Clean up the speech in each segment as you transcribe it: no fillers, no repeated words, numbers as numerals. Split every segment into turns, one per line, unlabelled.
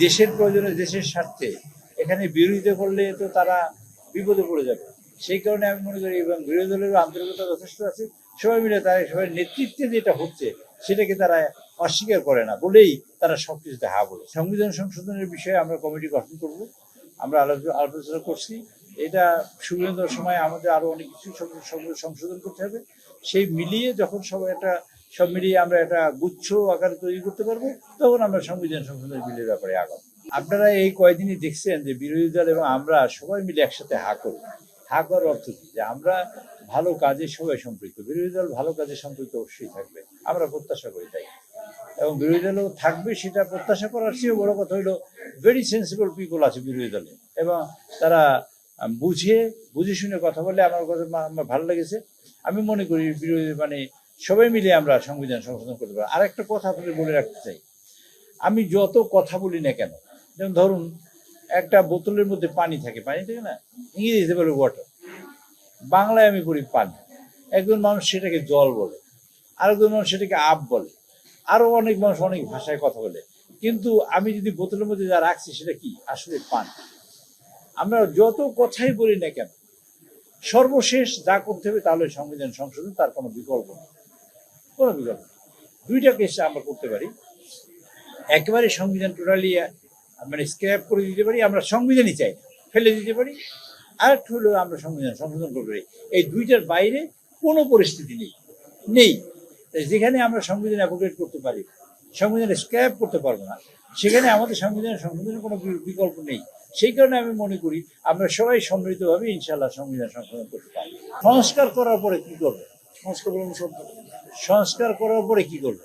দেশের প্রয়োজনে দেশের স্বার্থে এখানে বিরোধিতা করলে তো তারা বিপদে পড়ে যাবে। সেই কারণে আমি মনে করি এবং বিরোধী দলের আন্তরিকতা যথেষ্ট আছে, সবাই মিলে তারা সবাই নেতৃত্বে যেটা হচ্ছে সেটাকে তারা অস্বীকার করে না বলেই তারা সবকিছুতে হা বলে। সংবিধান সংশোধনের বিষয়ে আমরা কমিটি গঠন করব, আমরা আলোচনা করছি। এটা সুবিধার সময় আমাদের আরো অনেক কিছু সংশোধন করতে হবে। সেই মিলিয়ে যখন সব মিলিয়ে আমরা একটা গুচ্ছ আকারে তৈরি করতে পারবো, তখন আমরা সংবিধান সংশোধনের বিলের ব্যাপারে আগাবো। আপনারা এই কয়েকদিনই দেখছেন যে বিরোধী দল এবং আমরা সবাই মিলে একসাথে হা করি। হা করার অর্থ কি? যে আমরা ভালো কাজে সবাই সম্পৃক্ত। বিরোধী দল ভালো কাজে সম্পৃক্ত অবশ্যই থাকবে, আমরা প্রত্যাশা করি তাই। এবং বিরোধী দলও থাকবে, সেটা প্রত্যাশা করার চেয়েও বড় কথা হলো ভেরি সেন্সিবল পিপল আছে বিরোধী দলে, এবং তারা বুঝে শুনে কথা বলে আমার কথা আমার ভালো লেগেছে। আমি মনে করি বিরোধী সবাই মিলে আমরা সংবিধান সংশোধন করতে পারি। আর একটা কথা আপনাদের বলে রাখতে চাই, আমি যত কথা বলি না কেন, যেমন ধরুন একটা বোতলের মধ্যে পানি থাকে না, ইংরেজিতে বলে ওয়াটার, বাংলায় আমি বলি পানি। একজন মানুষ সেটাকে জল বলে, আরেকজন মানুষ সেটাকে আপ বলে, আরো অনেক মানুষ অনেক ভাষায় কথা বলে। কিন্তু আমি যদি বোতলের মধ্যে যা রাখছি সেটা কি আসলে পানি। আমরা যত কথাই বলি না কেন, সর্বশেষ যা করতে হবে তাহলে সংবিধান সংশোধন, তার কোনো বিকল্প নেই। দুইটা কেস আমরা করতে পারি। একেবারে সংবিধান টোটালি স্ক্র্যাপ করে দিতে পারি, আমরা সংবিধানই চাই না, ফেলে দিতে পারি। আর একটা হলো আমরা সংবিধান সংশোধন করতে পারি। এই দুইটার বাইরে কোনো পরিস্থিতি নেই। যেখানে আমরা সংবিধান অ্যাপ্রোপ্রিয়েট করতে পারি, সংবিধান স্ক্র্যাপ করতে পারবো না, সেখানে আমাদের সংবিধানের সংশোধনের কোনো বিকল্প নেই। সেই কারণে আমি মনে করি আমরা সবাই সম্মিলিতভাবে ইনশাআল্লাহ সংবিধান সংশোধন করতে পারি। সংস্কার করার পরে কি করবো? সংস্কার করার পরে কি করবো?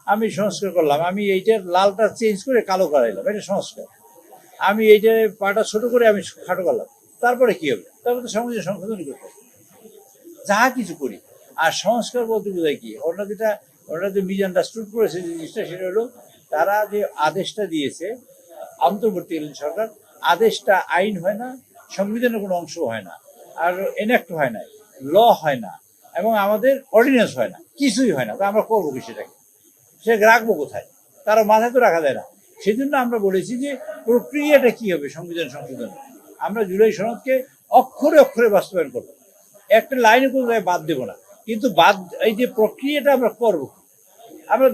আমি সংস্কার করলাম, আমি এইটার লালটা চেঞ্জ করে কালো করাইলাম, এটা সংস্কার। আমি এইটার পাটা ছোট করে আমি খাটো করলাম, তারপরে কি হবে? তারপরে তো সংবিধান সংশোধনই করতে হবে, যা কিছু করি। আর সংস্কার বলতে বোঝায় কি? ওরা যে মিসআন্ডারস্টুড করেছে যে জিনিসটা, সেটা হলো তারা যে আদেশটা দিয়েছে অন্তর্বর্তীকালীন সরকার, আদেশটা আইন হয় না, সংবিধানের কোনো অংশ হয় না, আর এনাক্ট হয় না, ল হয় না, এবং আমাদের অর্ডিন্যান্স হয় না, কিছুই হয় না। তো আমরা করবো কি সেটাকে? সেটাকে রাখবো কোথায়? তারা মাথায় তো রাখা যায় না। সেই জন্য আমরা বলেছি যে প্রক্রিয়াটা কি হবে সংবিধান সংশোধন। আমরা জুলাই সনদকে অক্ষরে অক্ষরে বাস্তবায়ন করবো, একটা লাইনে কোনো জায়গায় বাদ দেবো না। কিন্তু এই যে প্রক্রিয়াটা আমরা করবো, আমরা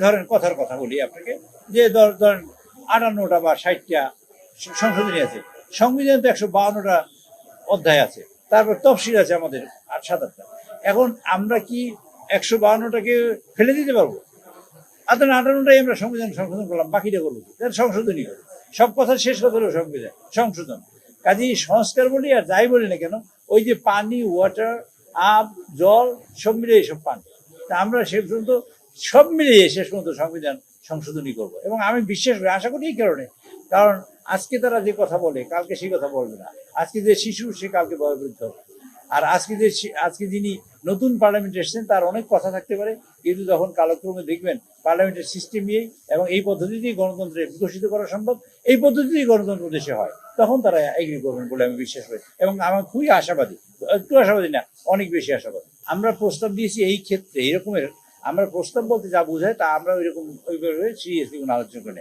ধরেন কথার কথা বলি আপনাকে, যে ধরেন 58টা বা 60টা সংশোধনী আছে, সংবিধান তো 152টা অধ্যায় আছে, তারপর তফসিল আছে আমাদের 7-8টা। এখন আমরা কি 152টাকে ফেলে দিতে পারবো? 58টাই আমরা সংবিধান সংশোধন করলাম, বাকিটা করবো সংশোধনী করবো। সব কথা শেষ কথা হলো সংবিধান সংশোধন। কাজেই সংস্কার বলি আর যাই বলি না কেন, ওই যে পানি, ওয়াটার, আপ, জল সব মিলিয়ে এইসব পানি। তা আমরা শেষ পর্যন্ত সব মিলিয়ে শেষ পর্যন্ত সংবিধান সংশোধনী করবো। এবং আমি বিশ্বাস করি, আশা করি এই কারণ আজকে তারা যে কথা বলে কালকে সেই কথা বলবে না। আজকে যে শিশু সে কালকে বয়োবৃদ্ধ হবে। আর আজকে যিনি নতুন পার্লামেন্টে এসেছেন তার অনেক কথা থাকতে পারে, কিন্তু যখন কালক্রমে দেখবেন পার্লামেন্টের সিস্টেমেই এবং এই পদ্ধতিতেই গণতন্ত্রে বিকশিত করা সম্ভব, এই পদ্ধতিতেই গণতন্ত্র দেশে হয়, তখন তারা এগ্রি করবেন বলে আমি বিশ্বাস করি। এবং আমার খুবই আশাবাদী, একটু আশাবাদী না, অনেক বেশি আশাবাদী। আমরা প্রস্তাব দিয়েছি এই ক্ষেত্রে এরকমের, আমরা প্রস্তাব বলতে যা বোঝায় তা আমরা ওইভাবে সিরিয়াসলি কোনো আলোচনা করি।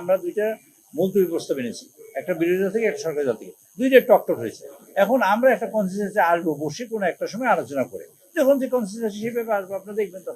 আমরা দুইটা মুলতবি প্রস্তাব এনেছি, একটা বিরোধী দল থেকে, একটা সরকারি দল থেকে, দুইটা টকটক হয়েছে। এখন আমরা একটা কনসেনসাসে আসবো, বসে কোনো একটা সময় আলোচনা করে, যখন যে কনসেনসাস হিসেবে আসবো আপনারা দেখবেন তখন।